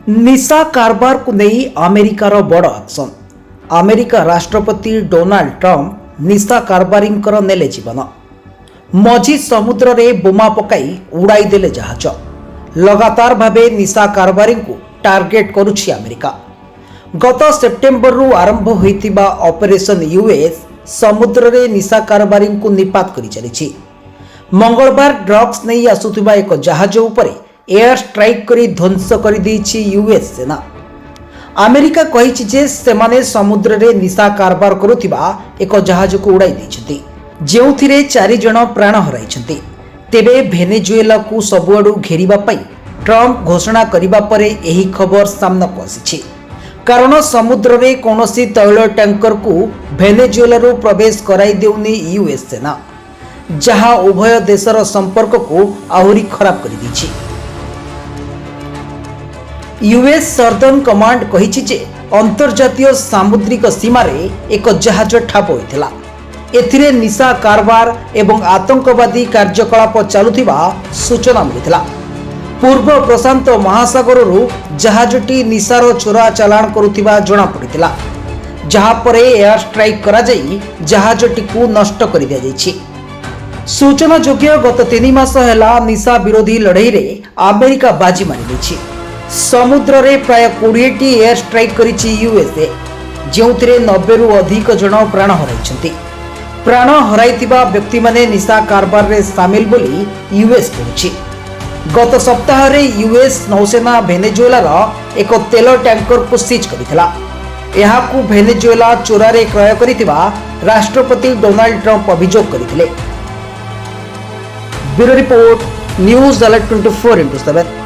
निशा कारबार को नहीं अमेरिकार बड़ एक्शन। अमेरिका राष्ट्रपति डोनाल्ड ट्रंप निशा कारबारींकर नेले जीवन। मझी समुद्र रे बोमा पकाई उड़ाई देले जहाज। लगातार भावे निशा कारबारी को टार्गेट करुछि अमेरिका। गत सेप्टेम्बर रु आरंभ होइतिबा ऑपरेशन यूएस समुद्र रे निशा कारबारी को निपात करि चलिछि। मंगलबार ड्रग्स नहीं आसुथिबा एक जहाज उपरे एयर स्ट्राइक करी ध्वंस कर देछि यूएस सेना। अमेरिका कहिछि जे सेमाने समुद्र रे निशा कारबार करुथिबा एक जहाज को उड़ाई दैछथि, जेउथिरे 4 जण प्राण हराइछथि। तेबे भेनेजुएला को सबुआडू घेरिबा पई ट्रंप घोषणा करिबा परे एही खबर सामना को आसिछि। कारण समुद्र रे कोनोसी तैल टैंकर को भेनेजुएला रो प्रवेश कराई देउनी यूएस सेना, जहां उभय देशर संपर्क को आहुरी खराब करि दैछि। यूएस सर्दर्न कमांड कहिछि जे अंतर्जातीय सामुद्रिक सीमारे एक जहाज ठाप होइथिला। एथिरे निशा कारबार एवं आतंकवादी कार्यकलाप चालुथिबा सूचना मिलिथिला। पूर्व प्रशांत महासागररू जहाजटी निशार चोरा चालाण करुथिबा जणा पड़िथिला, जहां परे एयर स्ट्राइक करा जाई जहाजटी को नष्ट कर दिया जायछि। सूचना जोग्य गत 3 मास हेला निशा विरोधी लड़ाई रे अमेरिका बाजी मारि दैछि। समुद्र रे प्राय 20टी एयर स्ट्राइक करिछि यूएसए, जेउथिरे 90 रु अधिक जण प्राण हराइछन्ति। प्राण हराइतिबा व्यक्ति माने निशा कारबार रे शामिल बोली यूएस कहछि। गत सप्ताह रे यूएस नौसेना भेनेजुएलार एक तेल टैंकर को सीज करिथिला। एहाकू भेनेजुएला चोरारे क्रय करिथिबा राष्ट्रपति डोनाल्ड ट्रंप अभियोग करिथिले। Bureau report, news alert 24x7।